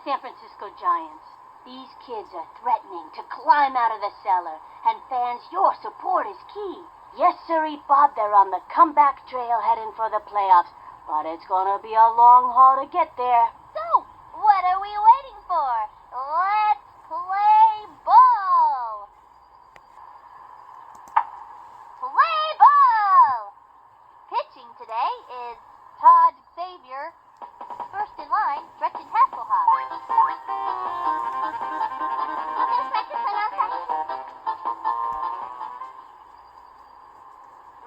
San Francisco Giants. These kids are threatening to climb out of the cellar, and fans, your support is key. Yes, sirree, Bob, they're on the comeback trail heading for the playoffs, but it's gonna be a long haul to get there. So, what are we waiting for? Let's play ball! Play ball! Pitching today is Todd Xavier. First in line, Gretchen Hasselhoff.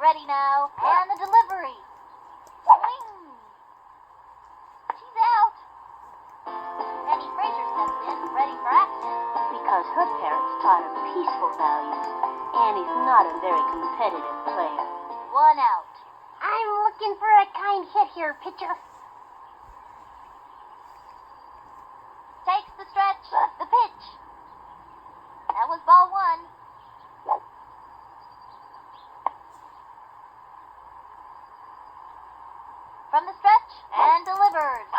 Ready now, and the delivery. Swing! She's out. Annie Fraser steps in, ready for action. Because her parents taught her peaceful values. Annie's not a very competitive player. One out. I'm looking for a kind hit here, pitcher. Takes the stretch, the pitch. That was ball one. From the stretch, and delivers.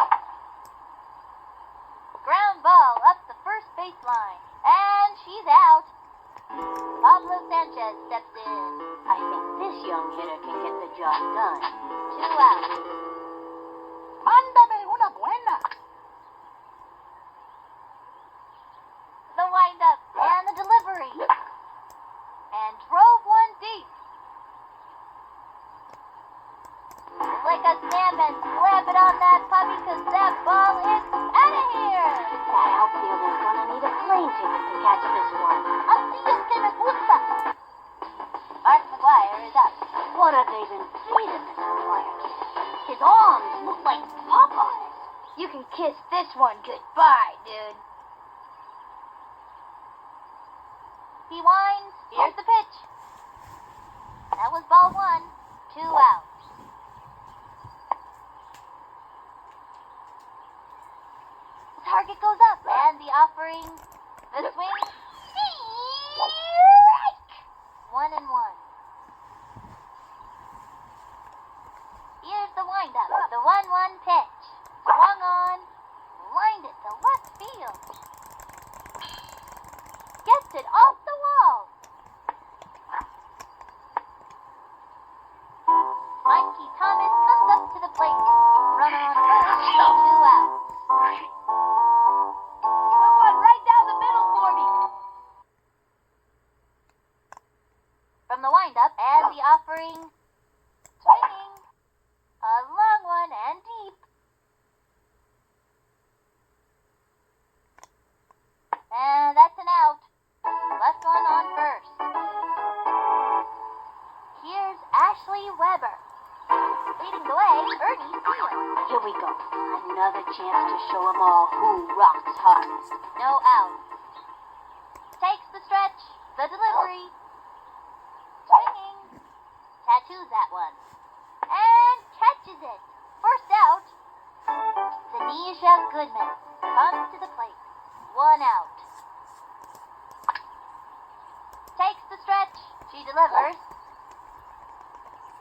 Ground ball up the first baseline, and she's out. Pablo Sanchez steps in. I think this young hitter can get the job done. 2 out. Mándame una buena. The windup, and the delivery. And drove one deep. Like a stamp and slap it on that puppy, cause that ball is out of here. That outfielder's gonna need a plane ticket to catch this one. Así es que me gusta. Mark McGuire is up. What have they been feeding this McGuire kid? His arms look like Popeyes. You can kiss this one goodbye, dude. He winds. Here's the pitch. That was ball one. 2 out. The target goes up, and the offering, the swing, strike! 1-1. Here's the windup, the 1-1 pitch. Swung on, lined it to left field. Gets it off the wall. Mikey Thomas comes up to the plate. Runner on first, 2 out. Someone right down the middle for me. From the windup, and the offering, swinging, a long one and deep. And that's an out. Left one on first. Here's Ashley Weber. Leading the way, Ernie Seal. Here we go. Another chance to show them all who rocks hardest. No out. Takes the stretch, the delivery. Swinging. Tattoos that one. And catches it. First out. Denisha Goodman comes to the plate. 1 out. Takes the stretch. She delivers.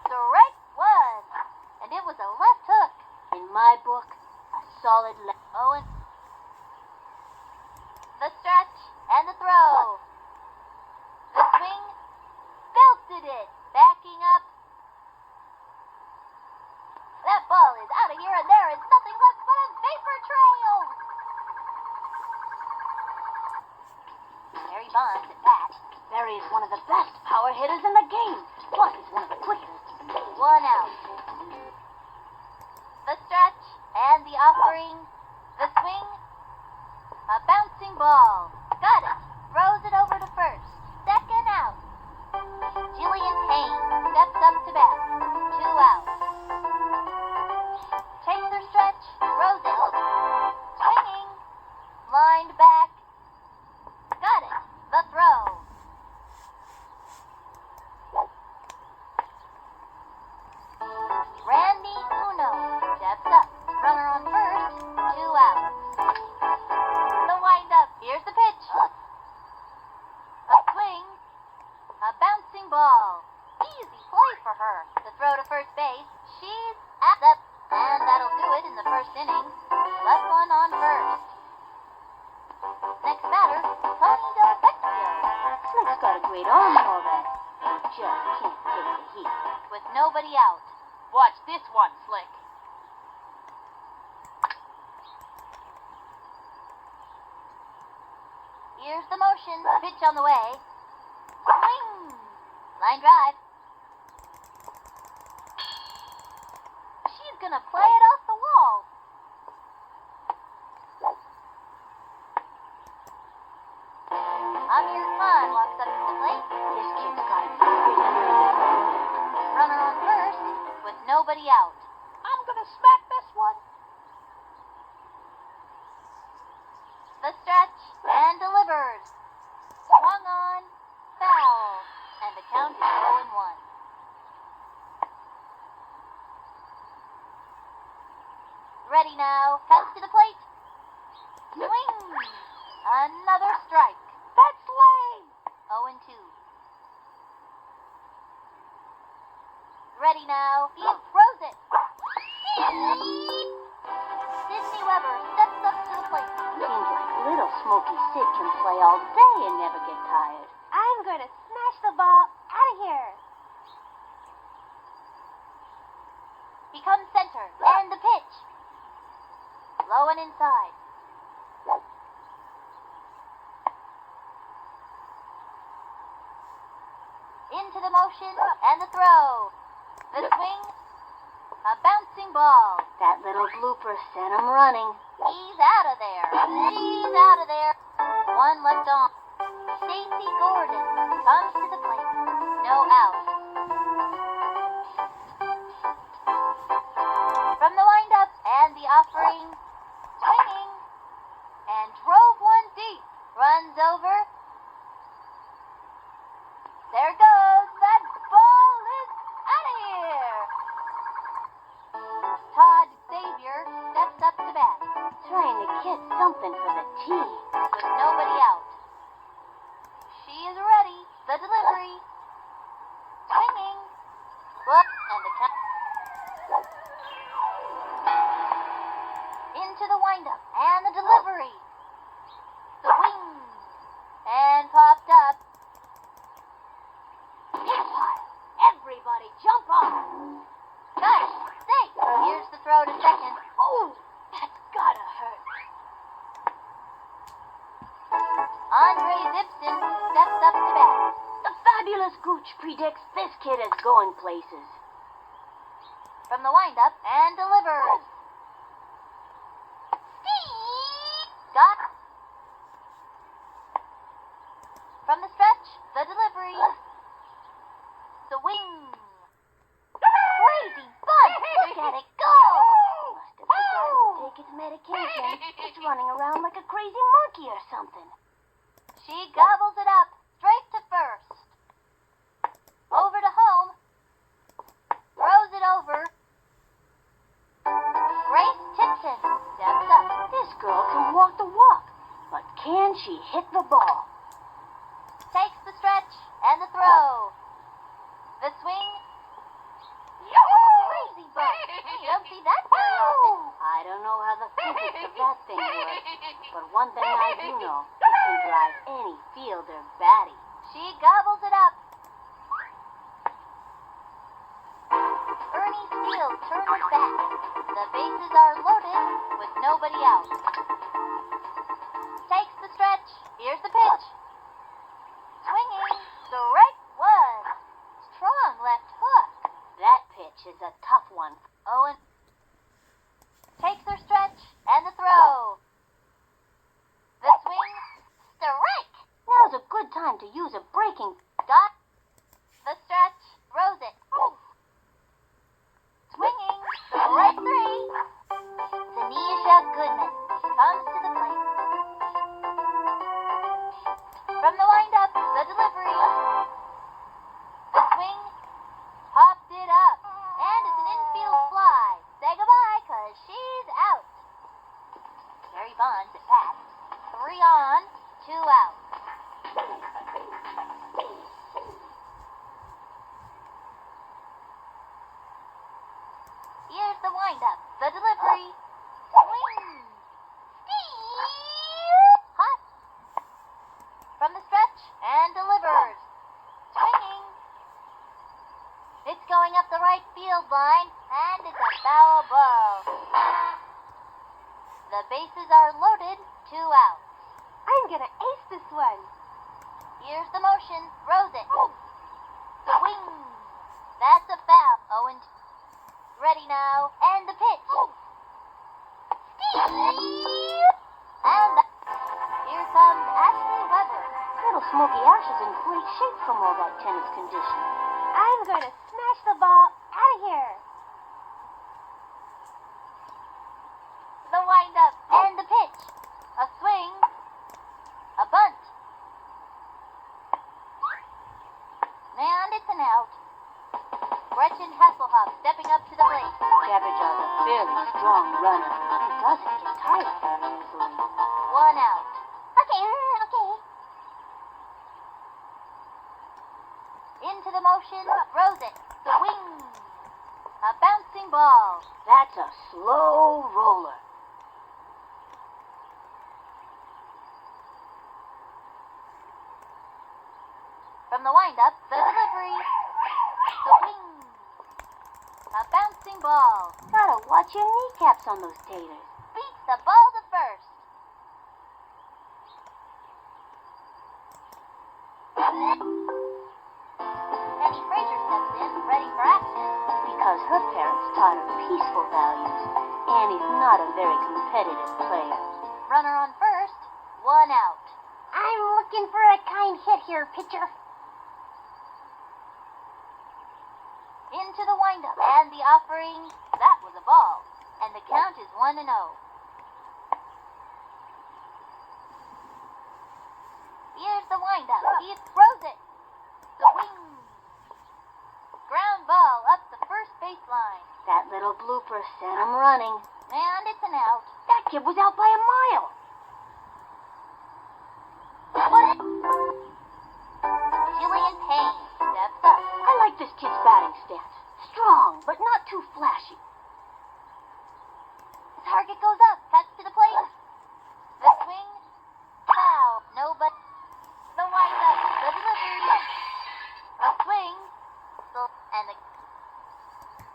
Strike one. And it was a left hook. In my book, a solid left. Owen. The stretch and the throw. The swing. Belted it. Backing up. That ball is out of here, and there is nothing left but a vapor trail. Barry Bonds at bat. Barry is one of the best power hitters in the game. Plus, he's one of the quickest. 1 out. The stretch and the offering. The swing. A bouncing ball. Got it. Throws it over to first. Second out. Jillian Payne steps up to bat. 2 out. Takes her stretch. Throws it. Swinging. Lined back. Got it. The throw. Randy Uno steps up. Runner on first. 2 out. The windup. Here's the pitch. A swing. A bouncing ball. Easy play for her. The throw to first base. She's at the... And that'll do it in the first inning. Left one on first. Tony Del Vecchio. Slick's got a great arm and all that. He just can't take the heat. With nobody out. Watch this one, Slick. Here's the motion. Pitch on the way. Swing! Line drive. She's gonna play it off the wall. Amir Khan walks up to the plate. This kid's got it figured in. Runner on first with nobody out. I'm gonna smack this one. The stretch and delivered. Swung on, foul, and the count is 0-1. Ready now, comes to the plate. Swing! Another strike. That's lame. 0-2. Ready now, he throws it. Sidney Weber steps up to the plate. Seems like little Smoky Sid can play all day and never get tired. I'm gonna smash the ball out of here. He comes center, and the pitch. Low and inside. Into the motion, and the throw. The swing, a bouncing ball. That little blooper sent him running. He's out of there. She's out of there. One left on. Stacy Gordon comes to the plate. No out. From the windup and the offering, swinging, and drove one deep. Runs over. There goes. That ball is out of here. Todd Xavier steps up to bat. Trying to get something for the tee. With nobody out. She is ready. The delivery. Swinging. Whoop, and the count. Into the windup. And the delivery. The wing. And popped up. Hit pile. Everybody jump on. Nice. Safe. Here's the throw to second. Oh, that's gotta hurt. Andre Zipson steps up to bat. The fabulous Gooch predicts this kid is going places. From the windup and delivers. Got. From the stretch, the delivery. The wing. Crazy bunt. Look at it go. Must have forgotten to take its medication. It's running around like a crazy monkey or something. She gobbles it up. Straight to first. Over to home. Throws it over. Grace Tipton steps up. This girl can walk the walk, but can she hit the ball? Takes the stretch and the throw. The swing. Crazy bunt. You don't see that very often. I don't know how the physics of that thing works, but one thing I do know, it can drive any fielder batty. She gobbles it up. Ernie Steele turns back. The bases are loaded with nobody out. Takes the stretch. Here's the pitch. Swinging. Strike one. Strong left hook. That pitch is a tough one. Owen takes her stretch and the throw. The swing. Strike. Now's a good time to use a breaking. Got the stretch. Throws it. Swinging. Strike three. Zanisha Goodman comes to the plate. From the windup, the delivery. The swing. Popped it up. And it's an infield fly. Say goodbye, 'cause she's out. Mary Bonds at bat. 3 on, 2 out. Here's the windup. The delivery. Swing. Steal. Hot. field line, and it's a foul ball. The bases are loaded, 2 outs. I'm gonna ace this one. Here's the motion, throws it. Swing. That's a foul. Owen. Ready now, and the pitch. Steve. And here comes Ashley Weber. Little Smokey Ash is in great shape from all that tennis conditioning. I'm gonna smash the ball out of here. The windup and the pitch. A swing. A bunt. And it's an out. Gretchen Hasselhoff stepping up to the plate. Jabberjaw's a fairly strong runner and doesn't get tired very easily. 1 out. Okay. Into the motion, throws it. Swing. A bouncing ball. That's a slow roller. From the windup, the delivery. Swing. A bouncing ball. Gotta watch your kneecaps on those taters. Beats the ball to first. Penny Fraser steps in, ready for action. Because her parents taught her peaceful values. Annie's not a very competitive player. Runner on first, 1 out. I'm looking for a kind hit here, pitcher. Into the windup, and the offering. That was a ball, and the count is 1-0. Here's the windup. He throws it. Swing. Ground ball up the first baseline, That little blooper sent him running. and it's an out. That kid was out by a mile. Jillian Payne steps up. I like this kid's batting stance. Strong, but not too flashy. The target goes up, cuts to the plate. The swing, foul, no but. The windup, the delivery. A swing, and the.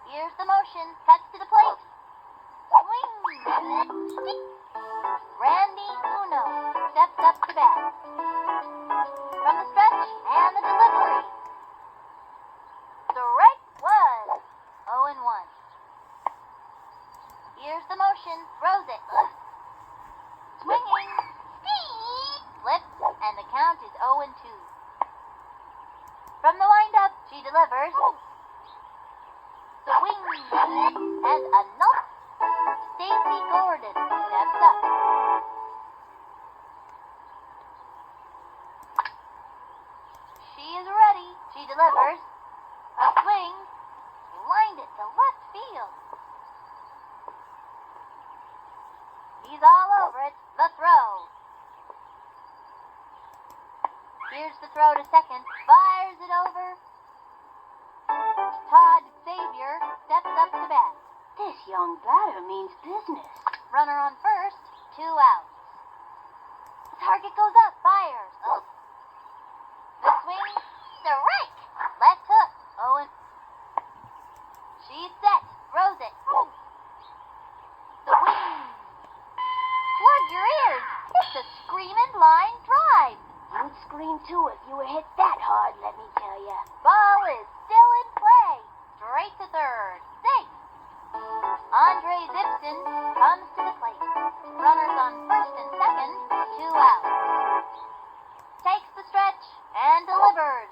Here's the motion, cuts to the plate. Swing. Randy Uno steps up to bat. From the stretch, and the delivery. Strike 1. 0-1. Here's the motion, throws it. Swinging. Flips, and the count is 0-2. From the windup, she delivers. Swing. And a nope. Stacy Gordon steps up. She is ready. She delivers. A swing. Lined it to left field. He's all over it. The throw. Here's the throw to second. Fires it over. Todd Xavier steps up to bat. This young batter means business. Runner on first. 2 outs. The target goes up. Fires. The swing. Strike. Left hook. Owen. She's set. Throws it. The wing. Plug your ears. It's a screaming line drive. You'd scream too if you were hit that hard, let me tell ya. Ball is still in play. Straight to third. Safe. Andre Zipson comes to the plate. Runners on first and second. 2 outs. Takes the stretch and delivers.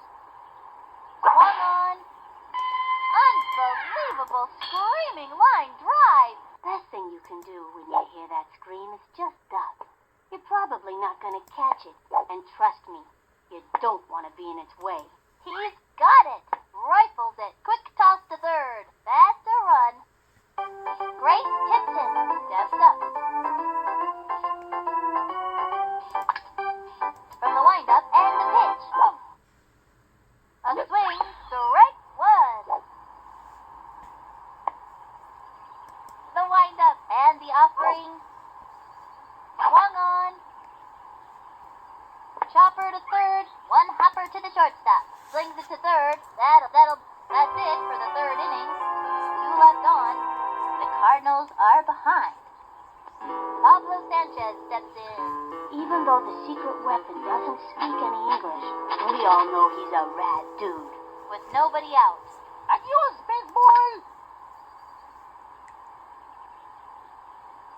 Swung on. Unbelievable screaming line drive. Best thing you can do when you hear that scream is just duck. You're probably not gonna catch it. And trust me, you don't want to be in its way. He's got it. Rifles it. Quick toss to third. That's a run. Grace Tipton steps up. From the windup and the pitch. A swing. Strike 1. The windup and the offering. Swung on. Chopper to third. 1 hopper to the shortstop. Slings it to third. That's it for the third inning. gone. The Cardinals are behind. Pablo Sanchez steps in. Even though the secret weapon doesn't speak any English, we all know he's a rad dude. With nobody out. Adios, big boy.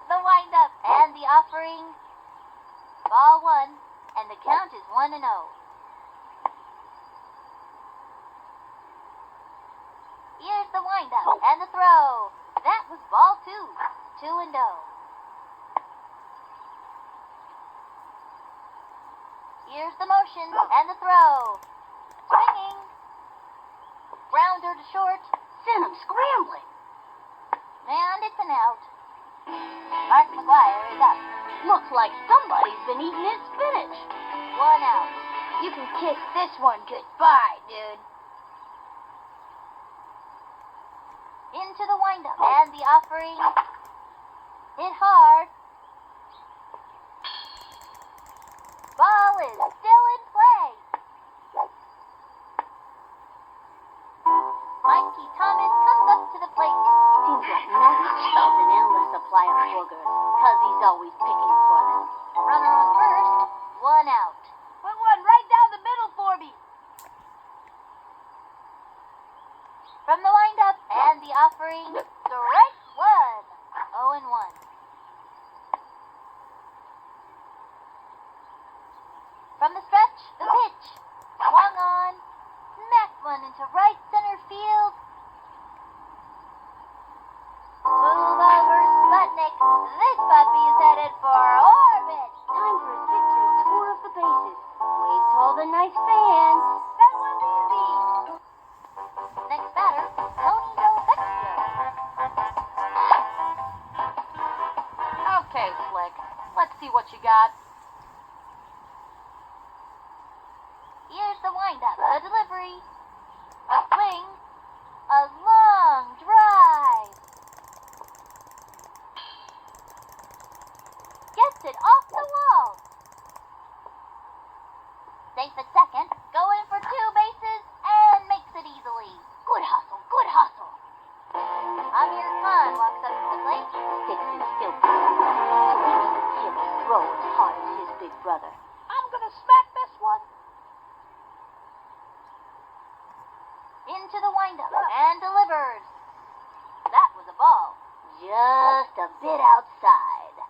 The windup and the offering. Ball 1, and the count is 1-0. Here's the windup and the throw. That was ball 2, 2-0. Here's the motion and the throw. Swinging. Grounder to short. Send him scrambling. And it's an out. Mark McGuire is up. Looks like somebody's been eating his spinach. 1 out. You can kiss this one goodbye, dude. Into the windup and the offering. Hit hard. Ball is still in play. Mikey Thomas comes up to the plate. Seems like Matty shoves an endless supply of boogers, 'cause he's always picking for them. Runner on first. 1 out. Put one right down the middle for me. From the windup and the offering. Strike 1. 0-1. From the stretch, the pitch. Swung on. Smacked one into right center field. Move over, Sputnik. This puppy is headed for orbit. Time for his victory tour of the bases. Wave to all the nice fans. That was easy. Next batter, Tony Del Vecchio. Okay, Slick. Let's see what you got. Here's the windup, the delivery, a swing, a long drive. Gets it off the wall. Safe at second, going for 2 bases, and makes it easily. Good hustle, good hustle. Amir Khan walks up to the plate. Sticks is still pretty good, so he can hit and throw as hard as his big brother. I'm gonna smack this one. Into the windup and delivers. That was a ball. Just a bit outside.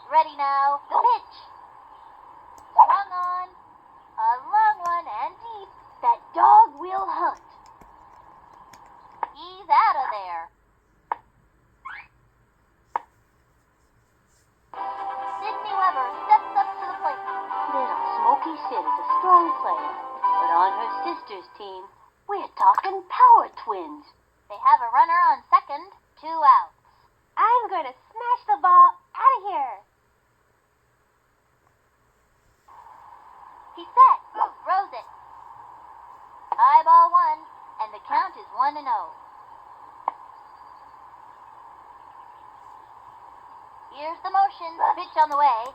Ready now. The pitch. Swung on. A long one and deep. That dog will hunt. He's out of there. Sidney Weber steps up to the plate. Little Smoky Sid is a strong player, but on her sister's team, we're talking power twins. They have a runner on second. 2 outs. I'm going to smash the ball out of here. He's set. Throws it. High ball 1, and the count is 1-0. Here's the motion. Pitch on the way.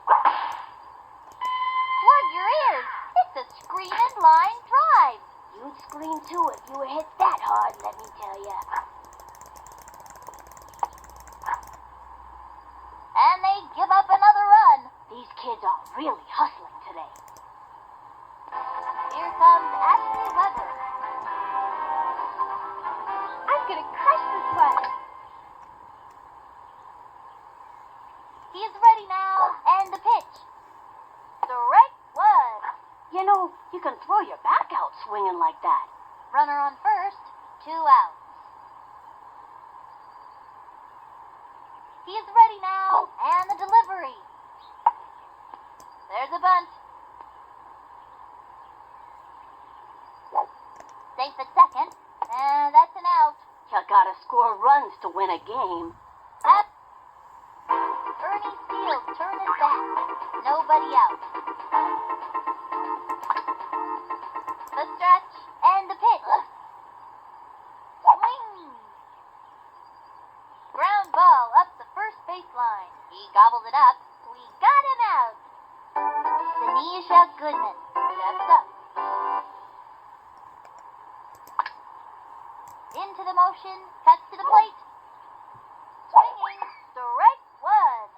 Plug your ears. It's a screaming line drive. You'd scream too if you were hit that hard, let me tell ya. And they give up another run. These kids are really hustling today. Here comes Ashley Weber. I'm going to crush this one. He's ready now. And the pitch. Strike 1. You know, you can throw your back out swinging like that. Runner on first. 2 outs. He's ready now. And the delivery. There's a bunt. Safe at second. And that's an out. You gotta score runs to win a game. Up. Ernie Steele turning back. Nobody out. The stretch and the pitch. Swing. Ground ball up the first baseline. He gobbled it up. We got him out. Tanisha Goodman steps up. Into the motion, cuts to the plate. Swinging, strike one.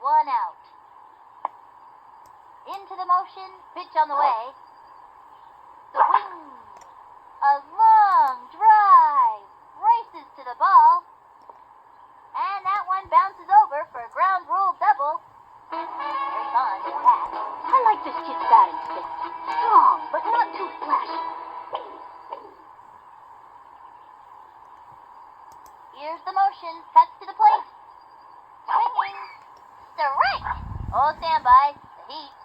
One out. Into the motion, pitch on the way. Swing. A long drive. Races to the ball. And that one bounces over for a ground rule double. There's on to bat. I like this kid's batting stick. Strong, but not too flashy. Here's the motion. Cuts to the plate. Swinging. Strike. Oh, standby. The Heat.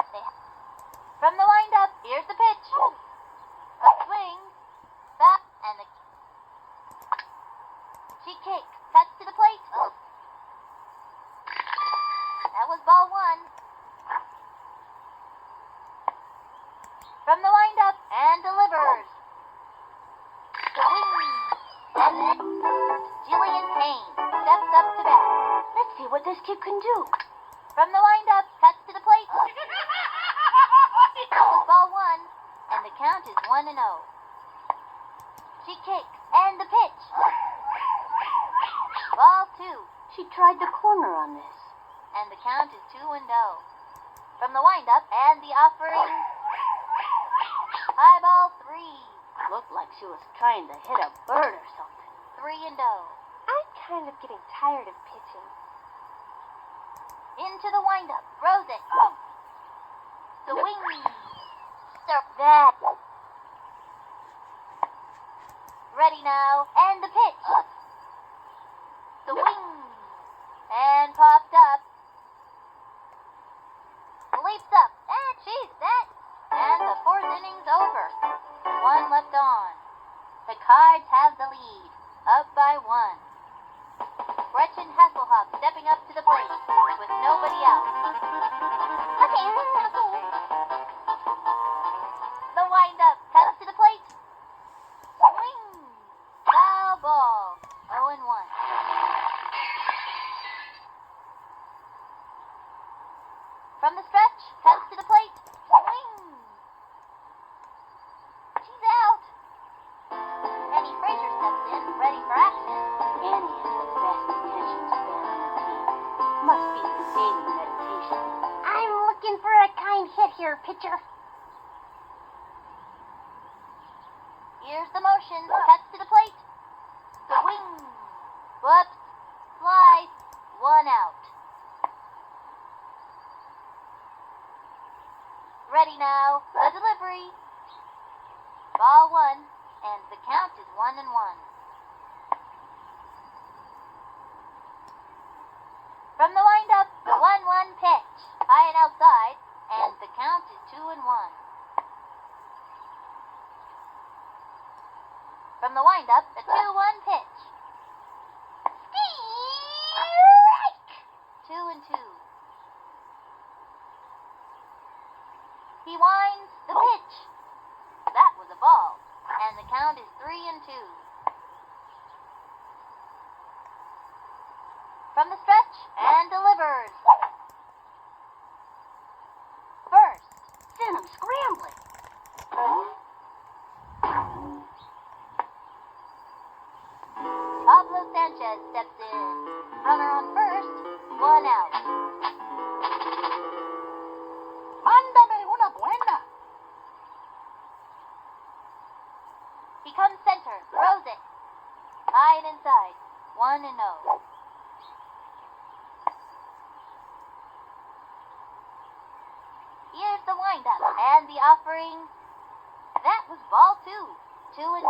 From the windup, here's the pitch. A swing. Stop. And the she kicks. Cuts to the plate. That was ball one. From the windup and delivers. Swing. And then Jillian Payne steps up to bat. Let's see what this kid can do. From the windup, cuts to the plate. That was ball one, and the count is 1-0. She kicks, and the pitch. Ball two, She tried the corner on this. and the count is 2-0. From the windup and the offering. High ball three, Looked like she was trying to hit a bird or something. 3-0. I'm kind of getting tired of pitching. Into the windup, throws it. Swing. That. Ready now, and the pitch. Swing. And popped up. Leaps up, and she's set. And the fourth inning's over. One left on. The Cards have the lead, up by one. Gretchen Hasselhoff stepping up to the plate with nobody out. Okay. The windup cuts to the plate. Swing. Foul ball. 0-1. From the stretch, cuts to the plate. Swing. She's out. Annie Fraser steps in, ready for action. Annie has the best attention span on the team. Must be the daily meditation. I'm looking for a kind hit here, pitcher. Here's the motion. Cuts to the plate. Swing. Whoops. Slice. One out. Ready now. The delivery. Ball one. And the count is 1-1. From the windup, the 1-1 pitch. High and outside. And the count is 2-1. From the windup, the 2-1 pitch. Strike! 2-2. He winds the pitch. That was a ball, and the count is 3-2. From the stretch, and delivers. First. Send him scrambling. Pablo Sanchez steps in. Runner on first, one out. Mándame una buena. He comes center, throws it. High and inside, 1-0. Here's the windup and the offering. That was ball two, 2-0.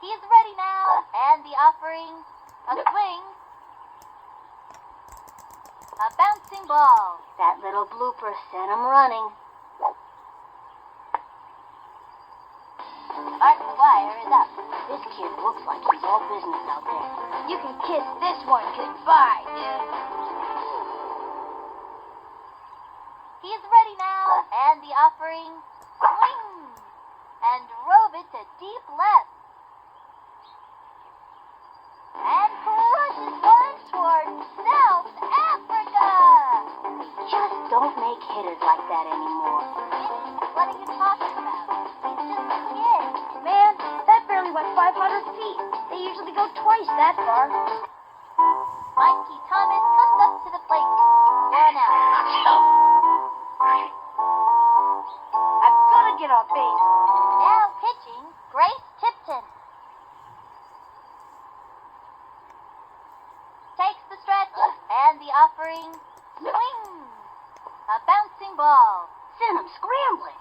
He is ready now, and the offering, a swing, a bouncing ball. That little blooper sent him running. Mark McGuire is up. This kid looks like he's all business out there. You can kiss this one goodbye, dude. He is ready now, and the offering, swing, and drove it to deep left. And crushes one towards South Africa. Just don't make hitters like that anymore. Letting his They usually go twice that far. Mikey Thomas comes up to the plate. 1 out. I've got to get on base. Now pitching, Grace Tipton. Takes the stretch and the offering. Swing! A bouncing ball. Send him scrambling.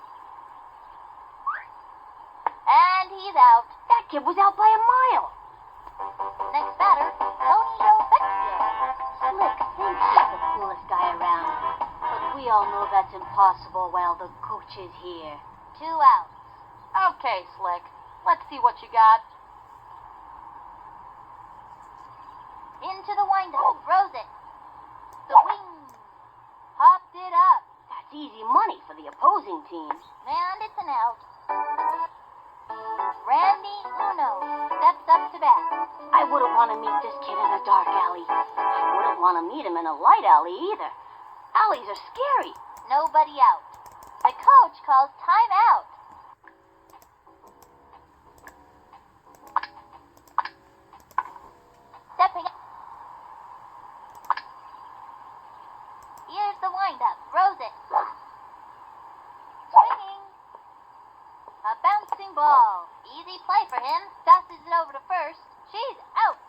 And he's out. That kid was out by a mile. Next batter, Tonio Vecchio. Slick thinks he's the coolest guy around. But we all know that's impossible while the coach is here. 2 outs. Okay, Slick. Let's see what you got. Into the windup. Throws it. Swing. Popped it up. That's easy money for the opposing team. And it's an out. Randy Uno steps up to bat. I wouldn't want to meet this kid in a dark alley. I wouldn't want to meet him in a light alley either. Alleys are scary. Nobody out. The coach calls time out. Stepping up. Here's the windup. Throws it. Swinging. A bouncing ball. Easy play for him. Tosses it over to first. She's out.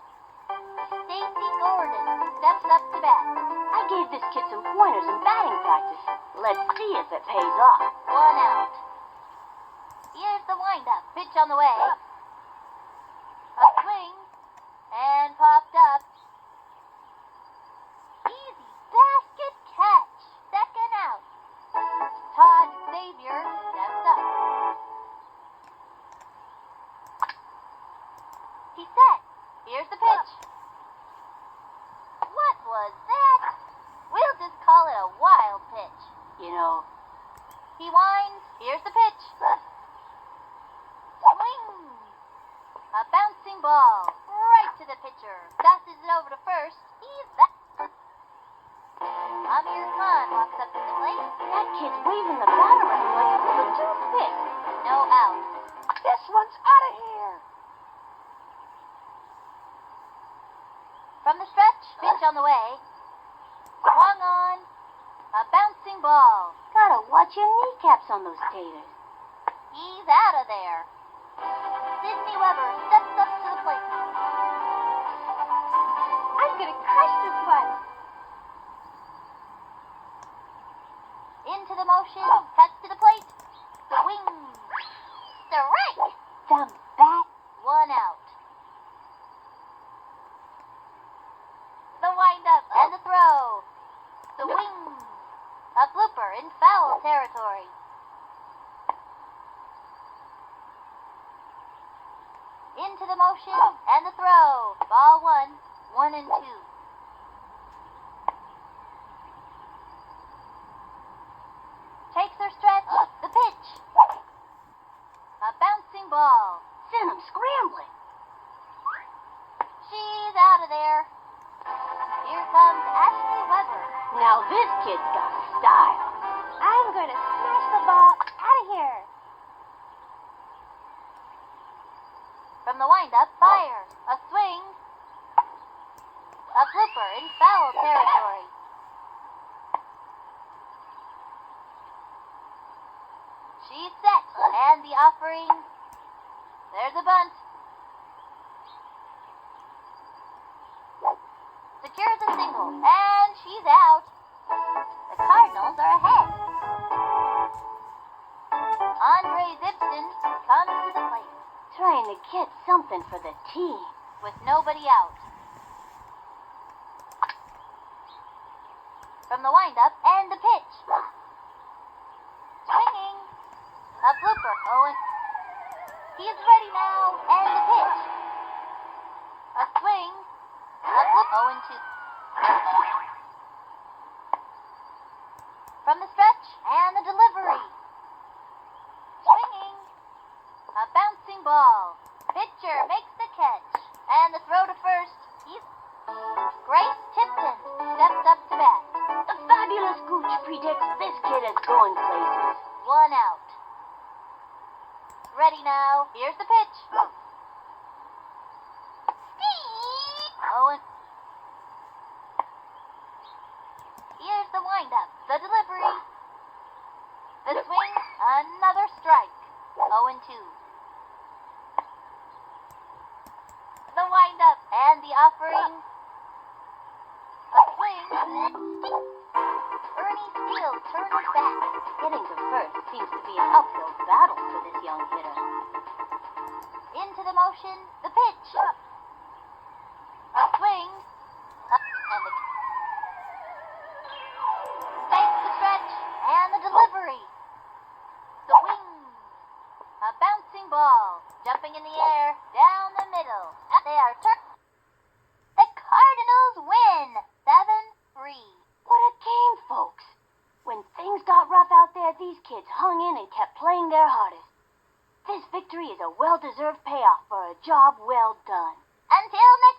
Stacy Gordon steps up to bat. I gave this kid some pointers in batting practice. Let's see if it pays off. 1 out. Here's the windup. Pitch on the way. A swing. And popped up. Easy basket catch. 2nd out. Todd Xavier steps up. He's set. Here's the pitch. What was that? We'll just call it a wild pitch. You know, He winds. Here's the pitch. Swing. A bouncing ball. Right to the pitcher. Tosses it over to first. He's back. Amir Khan walks up to the plate. that kid's waving the bat around like it was a toothpick. No out. This one's out of here. From the stretch, pitch on the way. Swung on. A bouncing ball. Gotta watch your kneecaps on those taters. He's out of there. Sidney Weber steps up to the plate. I'm gonna crush this one. Into the motion. Cuts to the plate. Swing. Strike. The bat. 1 out. The windup and the throw. Swing. A blooper in foul territory. Into the motion and the throw. Ball 1. 1 and 2. Takes her stretch. The pitch. A bouncing ball. Send him scrambling. She's out of there. Here comes Ashley Weber. Now this kid's got style. I'm gonna smash the ball out of here. From the windup, fire. A swing. A blooper in foul territory. She's set. And the offering. There's a bunt. Secures a single. And she's out. The Cardinals are ahead. Andre Zipson comes to the plate. Trying to get something for the team. With nobody out. From the windup and the pitch. Swinging. A blooper. Owen. He's ready now. And the pitch. A swing. A blooper. 0-2. From the stretch and the delivery. Swinging. A bouncing ball. Pitcher makes the catch. And the throw to first. He's Grace Tipton steps up to bat. The fabulous Gooch predicts this kid is going places. 1 out. Ready now. Here's the pitch. windup, the delivery. The swing, another strike. 0-2. The windup and the offering. A swing. Ernie Steele turns back. Getting to first seems to be an uphill battle for this young hitter. Into the motion, the pitch. A swing. And the takes the stretch and the delivery. The wing. A bouncing ball. Jumping in the air. Down the middle. They are the Cardinals win. 7-3. What a game, folks! When things got rough out there, these kids hung in and kept playing their hardest. This victory is a well-deserved payoff for a job well done. Until next